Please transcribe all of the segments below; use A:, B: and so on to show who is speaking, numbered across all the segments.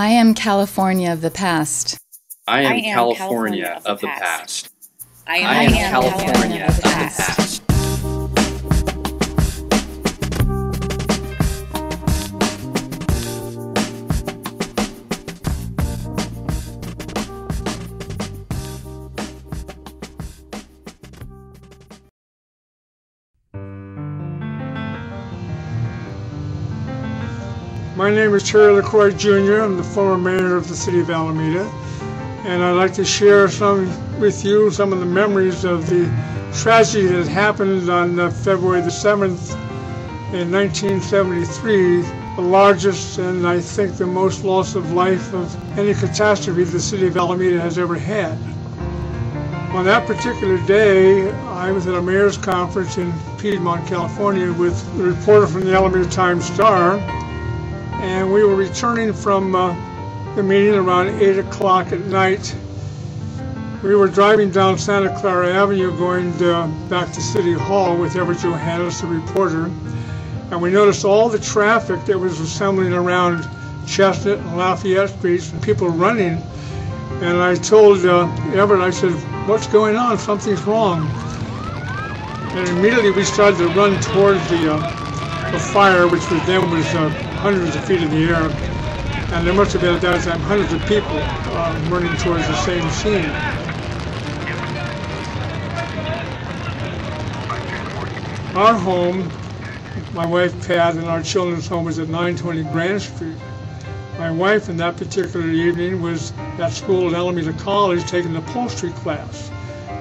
A: I am California of the past.
B: I am California of the past.
C: I am California of the past.
D: My name is Terry LaCroix Jr. I'm the former mayor of the city of Alameda, and I'd like to share with you some of the memories of the tragedy that happened on February the 7th in 1973, the largest and I think the most loss of life of any catastrophe the city of Alameda has ever had. On that particular day, I was at a mayor's conference in Piedmont, California with a reporter from the Alameda Times-Star, and we were returning from the meeting around 8 o'clock at night. We were driving down Santa Clara Avenue going back to City Hall with Everett Johannes, the reporter, and we noticed all the traffic that was assembling around Chestnut and Lafayette Streets and people running. And I told Everett, I said, "What's going on? Something's wrong." And immediately we started to run towards the fire, which was hundreds of feet in the air, and there must have been at that time hundreds of people running towards the same scene. Our home, my wife Pat, and our children's home was at 920 Grand Street. My wife in that particular evening was at school at Alameda College taking the upholstery class.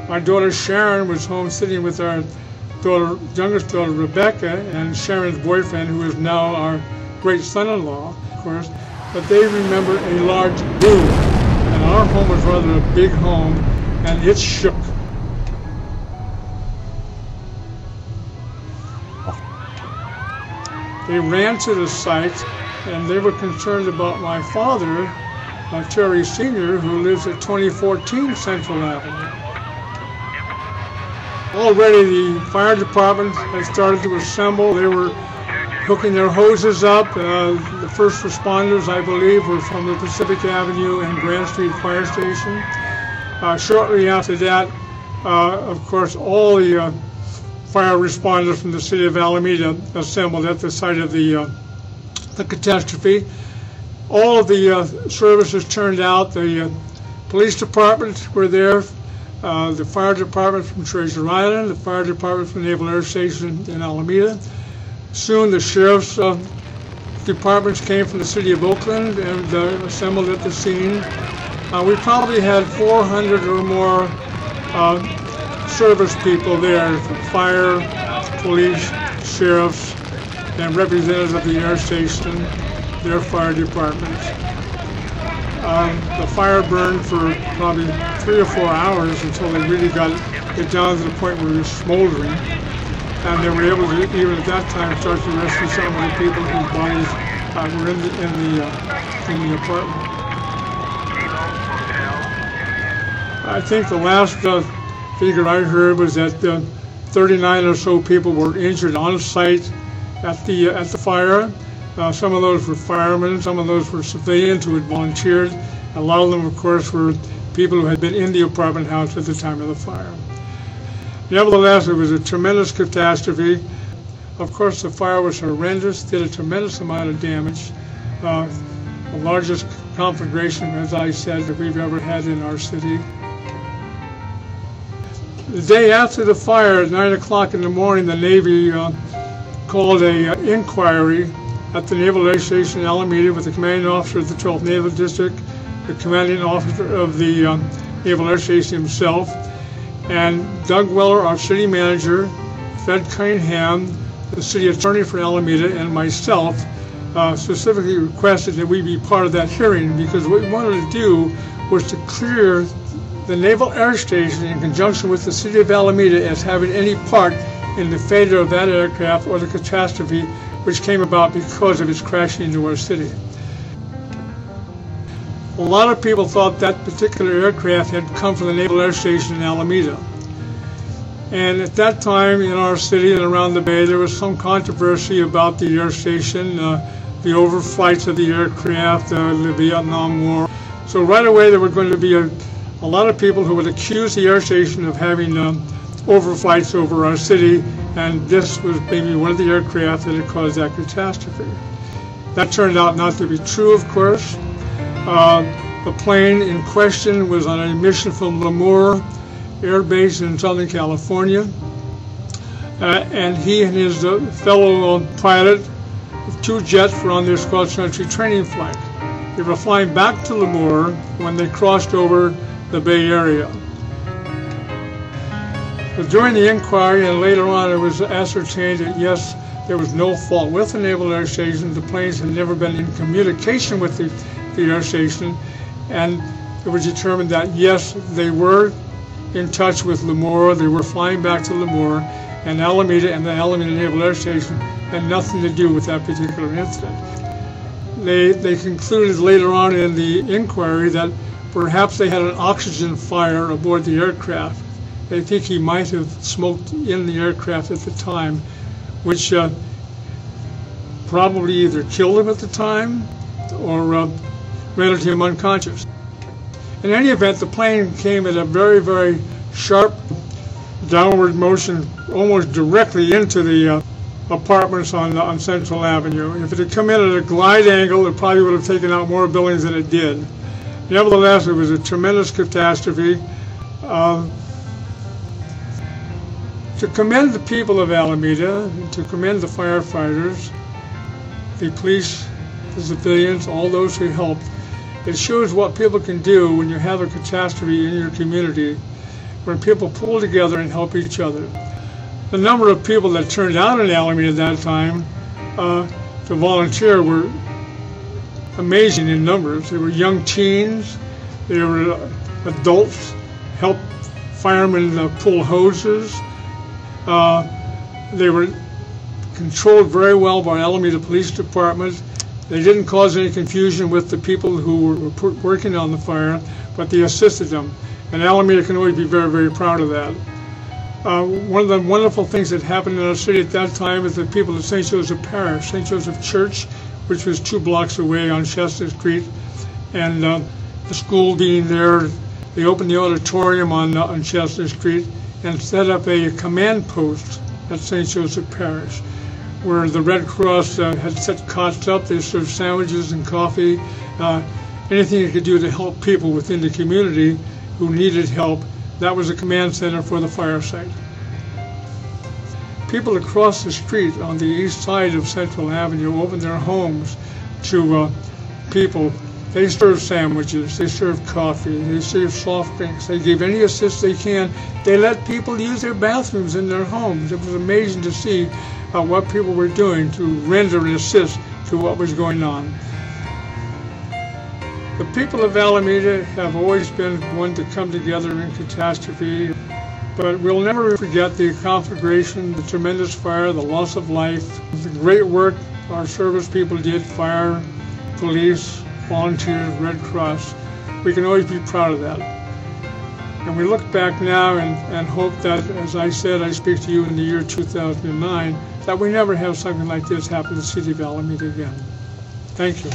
D: My daughter Sharon was home sitting with our youngest daughter Rebecca and Sharon's boyfriend, who is now our great son-in-law, of course, but they remember a large boom, and our home was rather a big home, and it shook. They ran to the site, and they were concerned about my father, Terry Sr., who lives at 2014 Central Avenue. Already the fire department had started to assemble. They were hooking their hoses up. The first responders, I believe, were from the Pacific Avenue and Grand Street Fire Station. Shortly after that, of course, all the fire responders from the city of Alameda assembled at the site of the catastrophe. All of the services turned out. The police department were there, the fire department from Treasure Island, the fire department from Naval Air Station in Alameda. Soon the sheriff's departments came from the city of Oakland and assembled at the scene. We probably had 400 or more service people there, fire, police, sheriffs, and representatives of the air station, their fire departments. The fire burned for probably 3 or 4 hours until they really got it down to the point where it was smoldering. And they were able to, even at that time, start to rescue some of the people whose bodies were in the apartment. I think the last figure I heard was that 39 or so people were injured on site at the fire. Some of those were firemen, some of those were civilians who had volunteered. A lot of them, of course, were people who had been in the apartment house at the time of the fire. Nevertheless, it was a tremendous catastrophe. Of course, the fire was horrendous, did a tremendous amount of damage. The largest conflagration, as I said, that we've ever had in our city. The day after the fire, at 9 o'clock in the morning, the Navy called an inquiry at the Naval Air Station in Alameda with the commanding officer of the 12th Naval District, the commanding officer of the Naval Air Station himself, and Doug Weller, our city manager, Fred Cunningham, the city attorney for Alameda, and myself specifically requested that we be part of that hearing, because what we wanted to do was to clear the Naval Air Station in conjunction with the city of Alameda as having any part in the failure of that aircraft or the catastrophe which came about because of its crashing into our city. A lot of people thought that particular aircraft had come from the Naval Air Station in Alameda. And at that time in our city and around the Bay, there was some controversy about the air station. the overflights of the aircraft, the Vietnam War. So right away there were going to be a lot of people who would accuse the air station of having overflights over our city, and this was maybe one of the aircraft that had caused that catastrophe. That turned out not to be true, of course. The plane in question was on a mission from Lemoore Air Base in Southern California, and he and his fellow pilot, 2 jets, were on this cross-country training flight. They were flying back to Lemoore when they crossed over the Bay Area. But during the inquiry and later on, it was ascertained that yes, there was no fault with the Naval Air Station. The planes had never been in communication with the air station, and it was determined that yes, they were in touch with Lemoore. They were flying back to Lemoore, and Alameda and the Alameda Naval Air Station had nothing to do with that particular incident. They concluded later on in the inquiry that perhaps they had an oxygen fire aboard the aircraft. They think he might have smoked in the aircraft at the time, which probably either killed him at the time or rendered him unconscious. In any event, the plane came at a very, very sharp downward motion, almost directly into the apartments on Central Avenue. If it had come in at a glide angle, it probably would have taken out more buildings than it did. Nevertheless, it was a tremendous catastrophe. To commend the people of Alameda, to commend the firefighters, the police, the civilians, all those who helped, it shows what people can do when you have a catastrophe in your community, when people pull together and help each other. The number of people that turned out in Alameda at that time to volunteer were amazing in numbers. They were young teens, they were adults, helped firemen pull hoses. They were controlled very well by Alameda Police Department. They didn't cause any confusion with the people who were working on the fire, but they assisted them. And Alameda can always be very, very proud of that. One of the wonderful things that happened in our city at that time is the people of St. Joseph Parish, St. Joseph Church, which was 2 blocks away on Chestnut Street, and the school being there, they opened the auditorium on Chestnut Street and set up a command post at St. Joseph Parish, where the Red Cross had set cots up. They served sandwiches and coffee, anything they could do to help people within the community who needed help. That was a command center for the fire site. People across the street on the east side of Central Avenue opened their homes to people. They served sandwiches, they served coffee, they served soft drinks, they gave any assist they can. They let people use their bathrooms in their homes. It was amazing to see what people were doing to render and assist to what was going on. The people of Alameda have always been one to come together in catastrophe, but we'll never forget the conflagration, the tremendous fire, the loss of life, the great work our service people did, fire, police, volunteers, Red Cross. We can always be proud of that. And we look back now and hope that, as I said, I speak to you in the year 2009, that we never have something like this happen to the city of Alameda again. Thank you.